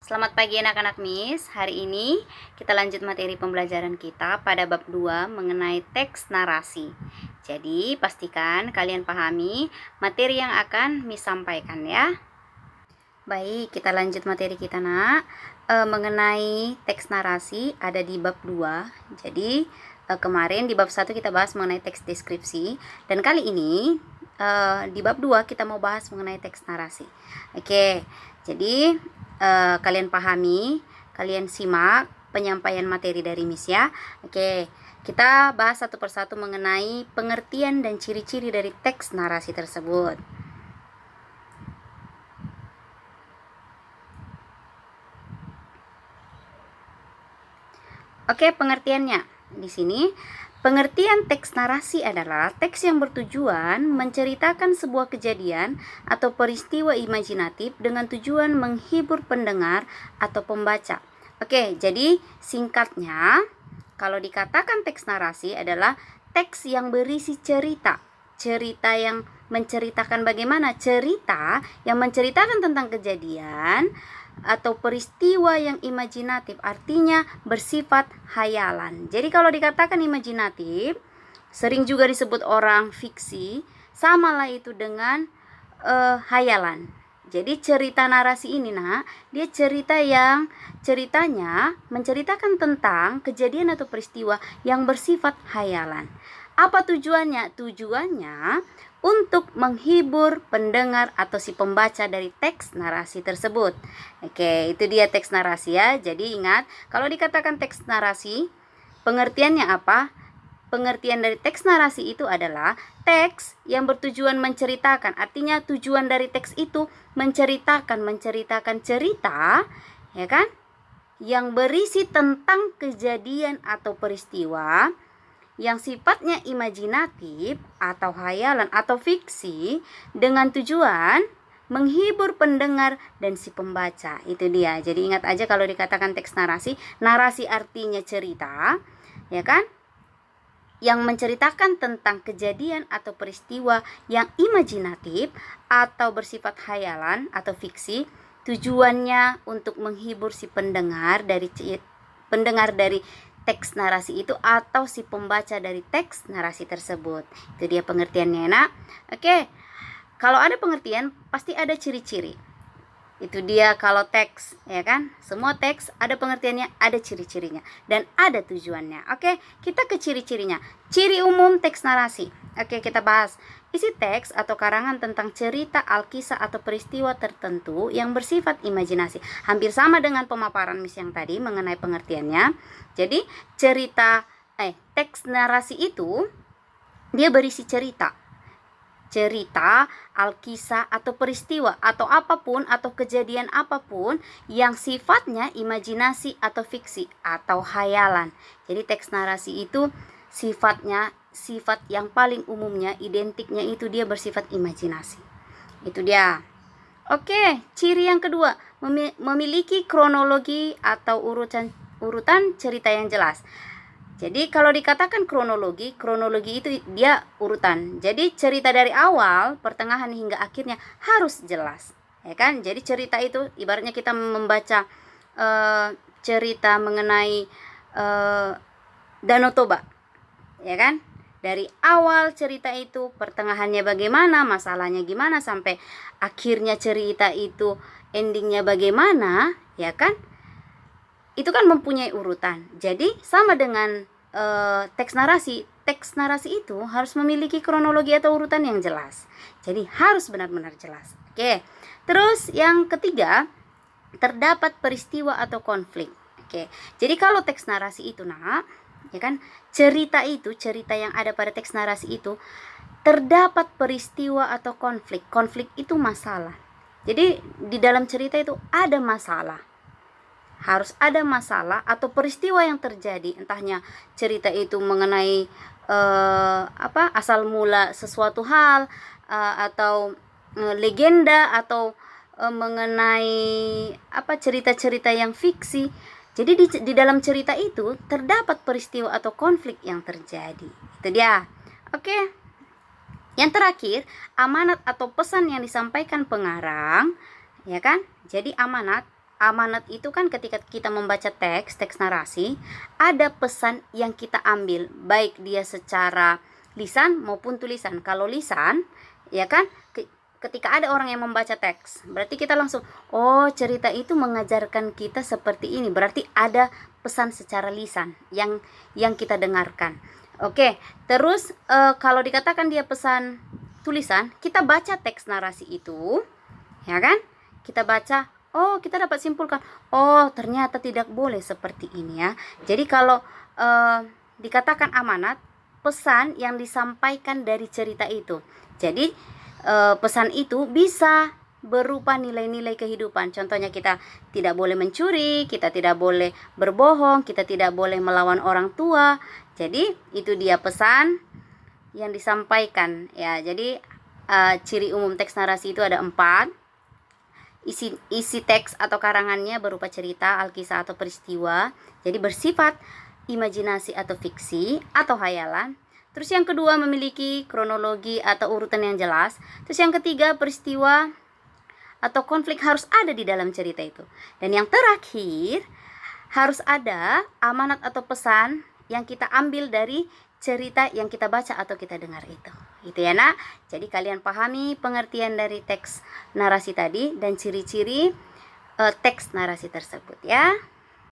Selamat pagi anak-anak Miss. Hari ini kita lanjut materi pembelajaran kita pada bab 2 mengenai teks narasi. Jadi, pastikan kalian pahami materi yang akan Miss sampaikan ya. Baik, kita lanjut materi kita nak. Mengenai teks narasi ada di bab 2. Jadi, kemarin di bab 1 kita bahas mengenai teks deskripsi. Dan kali ini di bab 2 kita mau bahas mengenai teks narasi. Oke, jadi kalian pahami, kalian simak penyampaian materi dari Miss ya. Oke, kita bahas satu persatu mengenai pengertian dan ciri-ciri dari teks narasi tersebut. Oke, pengertiannya di sini. Pengertian teks narasi adalah teks yang bertujuan menceritakan sebuah kejadian atau peristiwa imajinatif dengan tujuan menghibur pendengar atau pembaca. Oke, jadi singkatnya, kalau dikatakan teks narasi adalah teks yang berisi cerita. Cerita yang menceritakan bagaimana? Cerita yang menceritakan tentang kejadian atau peristiwa yang imajinatif, artinya bersifat hayalan. Jadi kalau dikatakan imajinatif, sering juga disebut orang fiksi, samalah itu dengan hayalan. Jadi cerita narasi ini dia cerita yang ceritanya menceritakan tentang kejadian atau peristiwa yang bersifat hayalan. Apa tujuannya? Tujuannya untuk menghibur pendengar atau si pembaca dari teks narasi tersebut. Oke, itu dia teks narasi ya. Jadi ingat, kalau dikatakan teks narasi, pengertiannya apa? Pengertian dari teks narasi itu adalah teks yang bertujuan menceritakan. Artinya tujuan dari teks itu menceritakan cerita, ya kan? Yang berisi tentang kejadian atau peristiwa yang sifatnya imajinatif atau hayalan atau fiksi dengan tujuan menghibur pendengar dan si pembaca. Itu dia. Jadi ingat aja kalau dikatakan teks narasi, narasi artinya cerita, ya kan? Yang menceritakan tentang kejadian atau peristiwa yang imajinatif atau bersifat hayalan atau fiksi, tujuannya untuk menghibur si pendengar dari teks narasi itu atau si pembaca dari teks narasi tersebut. Itu dia pengertiannya, nak. Oke. Kalau ada pengertian, pasti ada ciri-ciri. Itu dia kalau teks, ya kan? Semua teks ada pengertiannya, ada ciri-cirinya, dan ada tujuannya. Oke, kita ke ciri-cirinya. Ciri umum teks narasi. Oke, kita bahas. Isi teks atau karangan tentang cerita, alkisah atau peristiwa tertentu yang bersifat imajinasi. Hampir sama dengan pemaparan Miss yang tadi mengenai pengertiannya. Jadi, teks narasi itu dia berisi cerita, alkisah atau peristiwa atau apapun atau kejadian apapun yang sifatnya imajinasi atau fiksi atau hayalan. Jadi teks narasi itu sifat yang paling umumnya, identiknya itu dia bersifat imajinasi. Itu dia. Oke, ciri yang kedua, memiliki kronologi atau urutan cerita yang jelas. Jadi kalau dikatakan kronologi itu dia urutan. Jadi cerita dari awal, pertengahan hingga akhirnya harus jelas, ya kan? Jadi cerita itu ibaratnya kita membaca cerita mengenai Danau Toba, ya kan? Dari awal cerita itu, pertengahannya bagaimana, masalahnya gimana, sampai akhirnya cerita itu endingnya bagaimana, ya kan? Itu kan mempunyai urutan. Jadi sama dengan teks narasi itu harus memiliki kronologi atau urutan yang jelas. Jadi harus benar-benar jelas. Oke. Terus yang ketiga, terdapat peristiwa atau konflik. Oke. Jadi kalau teks narasi itu ya kan, cerita yang ada pada teks narasi itu terdapat peristiwa atau konflik. Konflik itu masalah. Jadi di dalam cerita itu ada masalah. Harus ada masalah atau peristiwa yang terjadi, entahnya cerita itu mengenai asal mula sesuatu hal atau legenda atau mengenai cerita-cerita yang fiksi. Jadi di dalam cerita itu terdapat peristiwa atau konflik yang terjadi. Itu dia. Oke. Yang terakhir, amanat atau pesan yang disampaikan pengarang, ya kan? Jadi amanat amanat itu kan ketika kita membaca teks narasi, ada pesan yang kita ambil, baik dia secara lisan maupun tulisan. Kalau lisan, ya kan, ketika ada orang yang membaca teks, berarti kita langsung, oh cerita itu mengajarkan kita seperti ini, berarti ada pesan secara lisan yang kita dengarkan. Oke, terus kalau dikatakan dia pesan tulisan, kita baca teks narasi itu, ya kan, kita baca, oh kita dapat simpulkan, oh ternyata tidak boleh seperti ini ya. Jadi kalau dikatakan amanat, pesan yang disampaikan dari cerita itu. Jadi pesan itu bisa berupa nilai-nilai kehidupan. Contohnya kita tidak boleh mencuri, kita tidak boleh berbohong, kita tidak boleh melawan orang tua. Jadi itu dia pesan yang disampaikan ya. Jadi ciri umum teks narasi itu ada 4. Isi teks atau karangannya berupa cerita, alkisah atau peristiwa. Jadi bersifat imajinasi atau fiksi atau hayalan. Terus yang kedua memiliki kronologi atau urutan yang jelas. Terus yang ketiga peristiwa atau konflik harus ada di dalam cerita itu. Dan yang terakhir harus ada amanat atau pesan yang kita ambil dari cerita yang kita baca atau kita dengar itu. Gitu ya nak. Jadi kalian pahami pengertian dari teks narasi tadi dan ciri-ciri teks narasi tersebut ya.